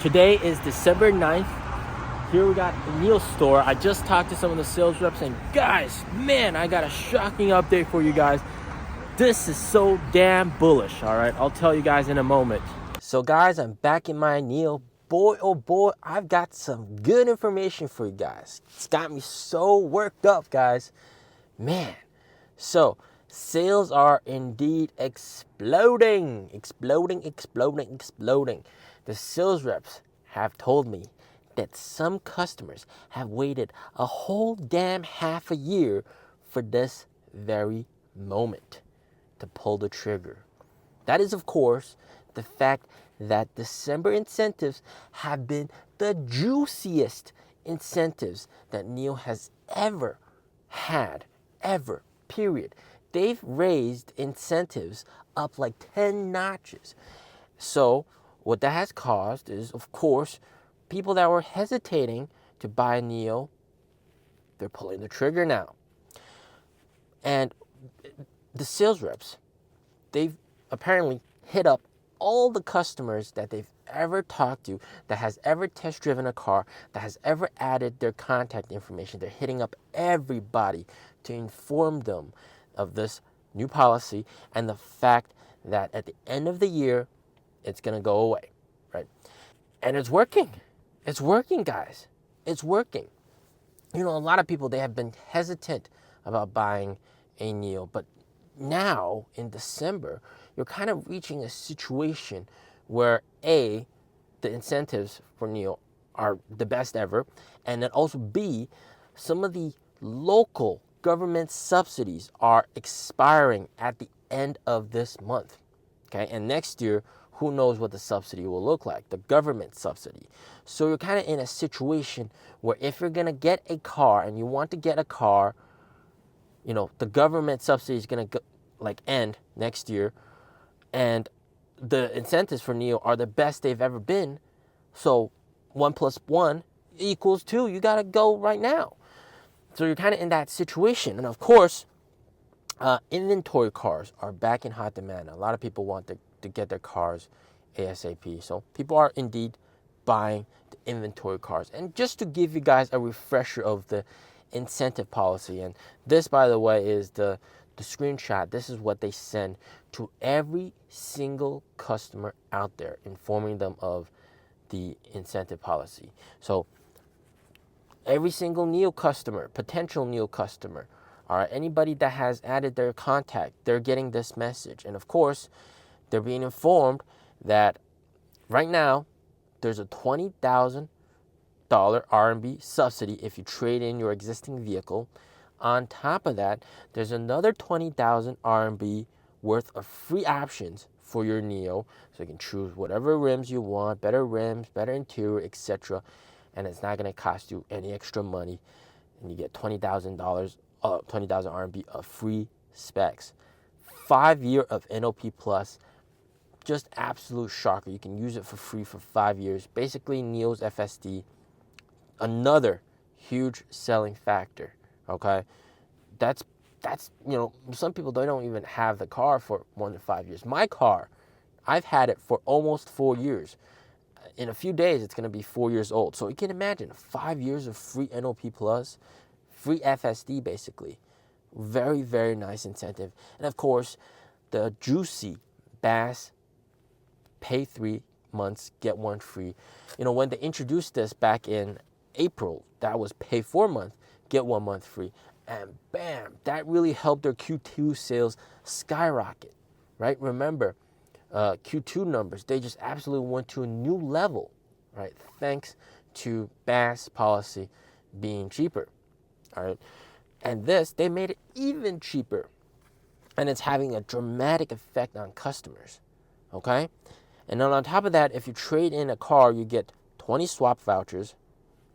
Today is December 9th. Here we got the NIO store. I just talked to some of the sales reps and guys, man, I got a shocking update for you guys. This is so damn bullish, all right? I'll tell you guys in a moment. So guys, I'm back in my NIO. Boy, oh boy, I've got some good information for you guys. It's got me so worked up, guys. Man, so sales are indeed exploding. The sales reps have told me that some customers have waited a whole damn half a year for this very moment to pull the trigger. That is, of course, the fact that December incentives have been the juiciest incentives that NIO has ever had, period. They've raised incentives up like 10 notches. So what that has caused is, of course, people that were hesitating to buy NIO, they're pulling the trigger now. And the sales reps, they've apparently hit up all the customers that they've ever talked to, that has ever test driven a car, that has ever added their contact information. They're hitting up everybody to inform them of this new policy and the fact that at the end of the year, it's going to go away, right? And it's working. It's working, guys. It's working. You know, a lot of people, they have been hesitant about buying a NIO, but now in December, you're kind of reaching a situation where A, the incentives for NIO are the best ever, and then also B, some of the local government subsidies are expiring at the end of this month, okay? And next year, who knows what the subsidy will look like, the government subsidy. So you're kind of in a situation where if you're going to get a car and you want to get a car, you know, the government subsidy is going to end next year, and the incentives for NIO are the best they've ever been. So 1 + 1 = 2. You got to go right now. So you're kind of in that situation. And of course, inventory cars are back in hot demand. A lot of people want to get their cars ASAP. So people are indeed buying the inventory cars. And just to give you guys a refresher of the incentive policy, and this, by the way, is the screenshot. This is what they send to every single customer out there, informing them of the incentive policy. So every single NIO customer, potential NIO customer, all right, anybody that has added their contact, they're getting this message. And of course, they're being informed that right now there's a $20,000 RMB subsidy if you trade in your existing vehicle. On top of that, there's another 20,000 RMB worth of free options for your NIO, so you can choose whatever rims you want, better rims, better interior, etc. And it's not going to cost you any extra money, and you get $20,000 RMB of free specs. 5 year of NOP plus, just absolute shocker. You can use it for free for 5 years. Basically, NIO's FSD, another huge selling factor. Okay, that's you know, some people, they don't even have the car for more than 5 years. My car, I've had it for almost 4 years. In a few days, it's going to be 4 years old. So you can imagine 5 years of free NOP plus, free FSD basically. Very, very nice incentive. And of course, the juicy BAS pay 3 months, get 1 free. You know, when they introduced this back in April, that was pay 4 months, get 1 month free. And bam, that really helped their Q2 sales skyrocket, right? Remember, Q2 numbers, they just absolutely went to a new level, right? Thanks to BAS policy being cheaper, all right? And this, they made it even cheaper. And it's having a dramatic effect on customers, okay? And then on top of that, if you trade in a car, you get 20 swap vouchers,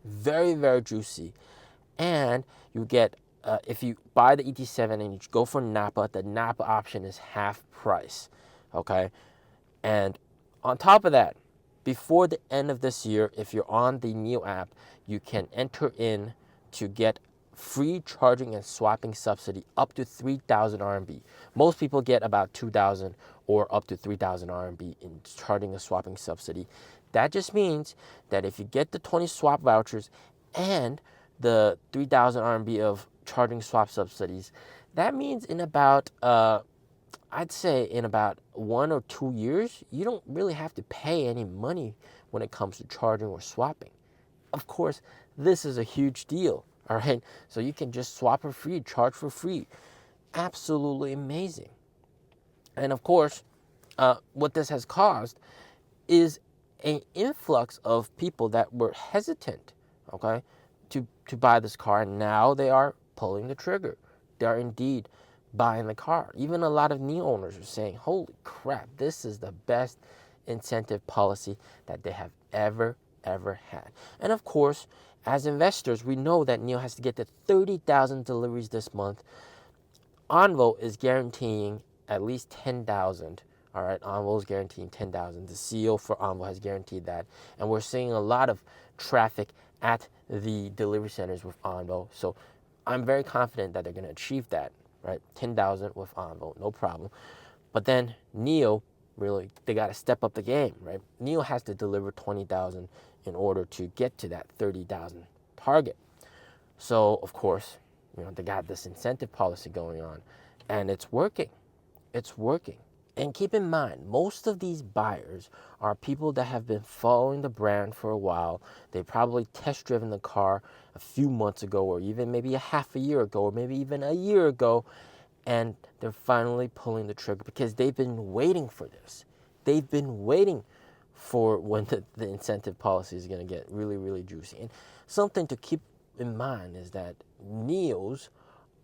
very, very juicy. And you get, if you buy the ET7 and you go for Napa, the Napa option is half price, okay? And on top of that, before the end of this year, if you're on the NIO app, you can enter in to get free charging and swapping subsidy up to 3,000 RMB. Most people get about 2,000 or up to 3,000 RMB in charging and swapping subsidy. That just means that if you get the 20 swap vouchers and the 3,000 RMB of charging swap subsidies, that means in about, I'd say in about 1 or 2 years, you don't really have to pay any money when it comes to charging or swapping. Of course, this is a huge deal, all right? So you can just swap for free, charge for free. Absolutely amazing. And of course, what this has caused is an influx of people that were hesitant, okay, to buy this car, and now they are pulling the trigger. They are indeed buying the car. Even a lot of NIO owners are saying, holy crap, this is the best incentive policy that they have ever had. And of course, as investors, we know that NIO has to get to 30,000 deliveries this month. Envo is guaranteeing at least 10,000. All right, Envo is guaranteeing 10,000. The CEO for Envo has guaranteed that. And we're seeing a lot of traffic at the delivery centers with Envo. So I'm very confident that they're going to achieve that, right? 10,000 with Envo, no problem. But then NIO, really, they got to step up the game, right? NIO has to deliver 20,000 in order to get to that 30,000 target. So, of course, they got this incentive policy going on, and it's working. It's working. And keep in mind, most of these buyers are people that have been following the brand for a while. They probably test driven the car a few months ago, or even maybe a half a year ago, or maybe even a year ago, and they're finally pulling the trigger because they've been waiting for this. They've been waiting for when the incentive policy is going to get really, really juicy. And something to keep in mind is that NIOs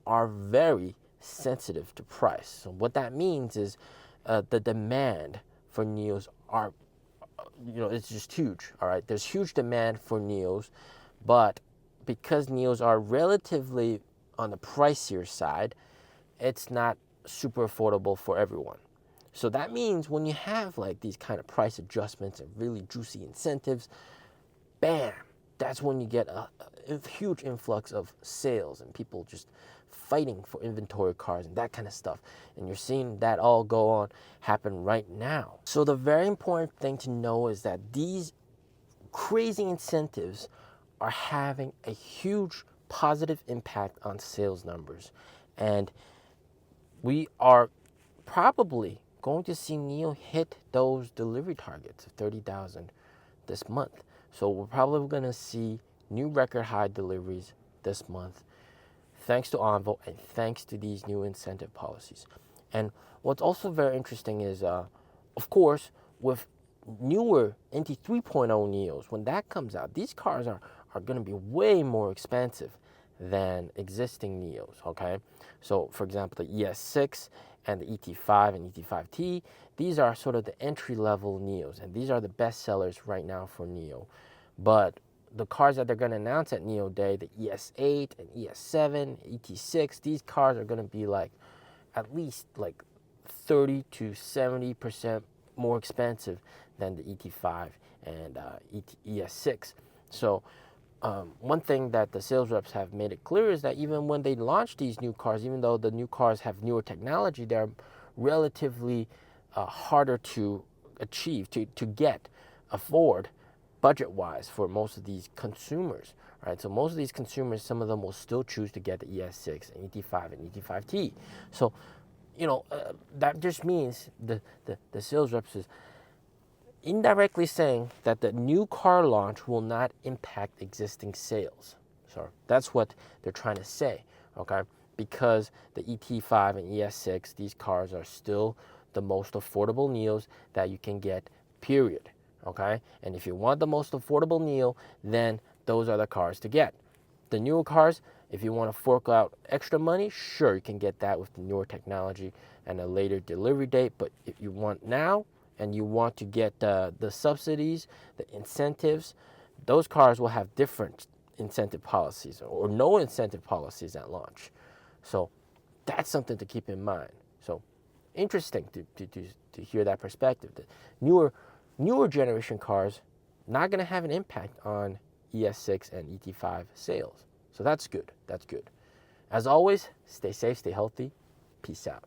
are very sensitive to price. So what that means is the demand for NIOs are, it's just huge. All right, there's huge demand for NIOs, but because NIOs are relatively on the pricier side, it's not super affordable for everyone. So that means when you have like these kind of price adjustments and really juicy incentives, bam, that's when you get a huge influx of sales and people just fighting for inventory cars and that kind of stuff. And you're seeing that all happen right now. So the very important thing to know is that these crazy incentives are having a huge positive impact on sales numbers. And we are probably going to see NIO hit those delivery targets of 30,000 this month. So we're probably going to see new record high deliveries this month, thanks to Envo and thanks to these new incentive policies. And what's also very interesting is, of course, with newer NT 3.0 NIOs, when that comes out, these cars are going to be way more expensive than existing NIOs, okay? So, for example, the ES6 and the ET5 and ET5T, these are sort of the entry-level NIOs, and these are the best sellers right now for NIO. But the cars that they're going to announce at NIO Day, the ES8 and ES7, ET6, these cars are going to be like at least like 30 to 70% more expensive than the ET5 and ES6. So one thing that the sales reps have made it clear is that even when they launch these new cars, even though the new cars have newer technology, they're relatively harder to achieve, to afford budget-wise for most of these consumers, right? So most of these consumers, some of them will still choose to get the ES6 and ET5 and ET5T. So, that just means the sales reps is indirectly saying that the new car launch will not impact existing sales. So that's what they're trying to say, okay? Because the ET5 and ES6, these cars are still the most affordable NIOs that you can get, period, okay? And if you want the most affordable NIO, then those are the cars to get. The newer cars, if you want to fork out extra money, sure, you can get that with the newer technology and a later delivery date. But if you want now, and you want to get the subsidies, the incentives, those cars will have different incentive policies or no incentive policies at launch. So that's something to keep in mind. So interesting to hear that perspective. The newer generation cars not going to have an impact on ES6 and ET5 sales. So that's good. That's good. As always, stay safe, stay healthy. Peace out.